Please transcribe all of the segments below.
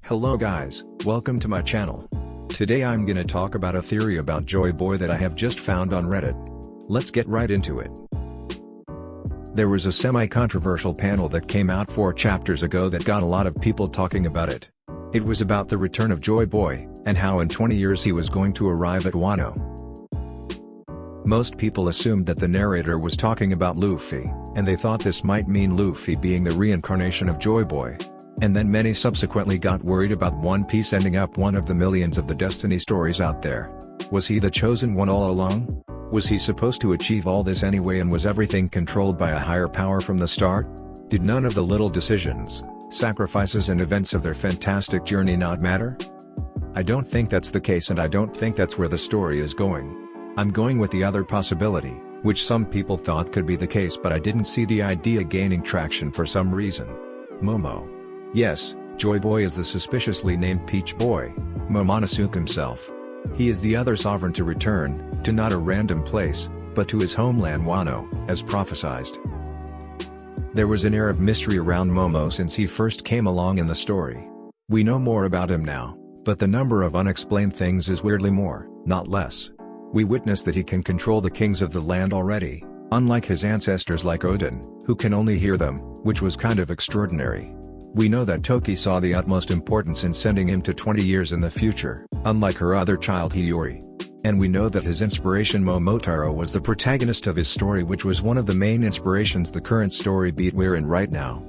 Hello guys, welcome to my channel. Today I'm gonna talk about a theory about Joy Boy that I have just found on Reddit. Let's get right into it. There was a semi-controversial panel that came out 4 chapters ago that got a lot of people talking about it. It was about the return of Joy Boy, and how in 20 years he was going to arrive at Wano. Most people assumed that the narrator was talking about Luffy, and they thought this might mean Luffy being the reincarnation of Joy Boy. And then many subsequently got worried about One Piece ending up one of the millions of the Destiny stories out there. Was he the chosen one all along? Was he supposed to achieve all this anyway, and was everything controlled by a higher power from the start? Did none of the little decisions, sacrifices and events of their fantastic journey not matter? I don't think that's the case, and I don't think that's where the story is going. I'm going with the other possibility, which some people thought could be the case, but I didn't see the idea gaining traction for some reason. Momo. Yes, Joy Boy is the suspiciously named Peach Boy, Momonosuke himself. He is the other sovereign to return, to not a random place, but to his homeland Wano, as prophesized. There was an air of mystery around Momo since he first came along in the story. We know more about him now, but the number of unexplained things is weirdly more, not less. We witness that he can control the kings of the land already, unlike his ancestors like Odin, who can only hear them, which was kind of extraordinary. We know that Toki saw the utmost importance in sending him to 20 years in the future, unlike her other child Hiyori. And we know that his inspiration Momotaro was the protagonist of his story, which was one of the main inspirations the current story beat we're in right now.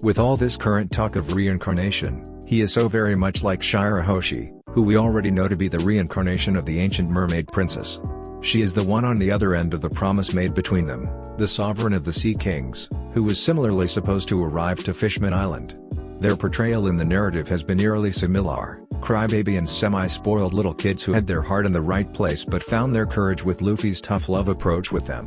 With all this current talk of reincarnation, he is so very much like Shirahoshi, who we already know to be the reincarnation of the ancient mermaid princess. She is the one on the other end of the promise made between them, the sovereign of the Sea Kings, who was similarly supposed to arrive to Fishman Island. Their portrayal in the narrative has been eerily similar, crybaby and semi-spoiled little kids who had their heart in the right place but found their courage with Luffy's tough love approach with them.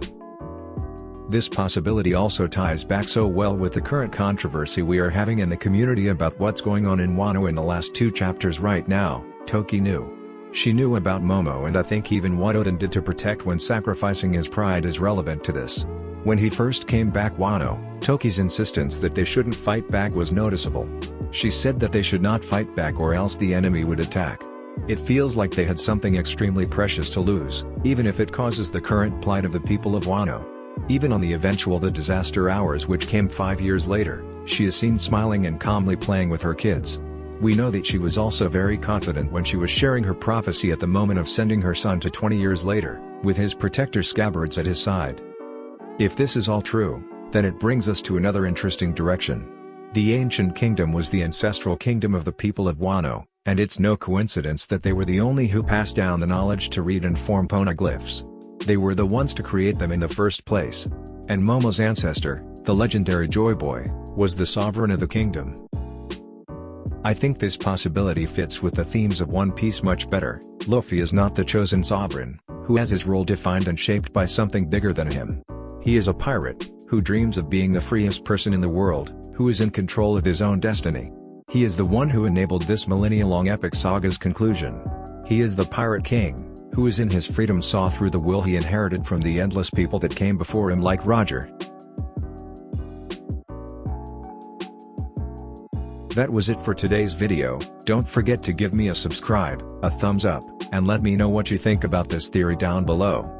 This possibility also ties back so well with the current controversy we are having in the community about what's going on in Wano in the last 2 chapters right now. Toki knew. She knew about Momo, and I think even what Odin did to protect when sacrificing his pride is relevant to this. When he first came back Wano, Toki's insistence that they shouldn't fight back was noticeable. She said that they should not fight back or else the enemy would attack. It feels like they had something extremely precious to lose, even if it causes the current plight of the people of Wano. Even on the eventual The Disaster Hours, which came 5 years later, she is seen smiling and calmly playing with her kids. We know that she was also very confident when she was sharing her prophecy at the moment of sending her son to 20 years later, with his protector Scabbards at his side. If this is all true, then it brings us to another interesting direction. The ancient kingdom was the ancestral kingdom of the people of Wano, and it's no coincidence that they were the only who passed down the knowledge to read and form poneglyphs. They were the ones to create them in the first place. And Momo's ancestor, the legendary Joy Boy, was the sovereign of the kingdom. I think this possibility fits with the themes of One Piece much better. Luffy is not the chosen sovereign, who has his role defined and shaped by something bigger than him. He is a pirate, who dreams of being the freest person in the world, who is in control of his own destiny. He is the one who enabled this millennia-long epic saga's conclusion. He is the pirate king, who is in his freedom saw through the will he inherited from the endless people that came before him like Roger. That was it for today's video. Don't forget to give me a subscribe, a thumbs up, and let me know what you think about this theory down below.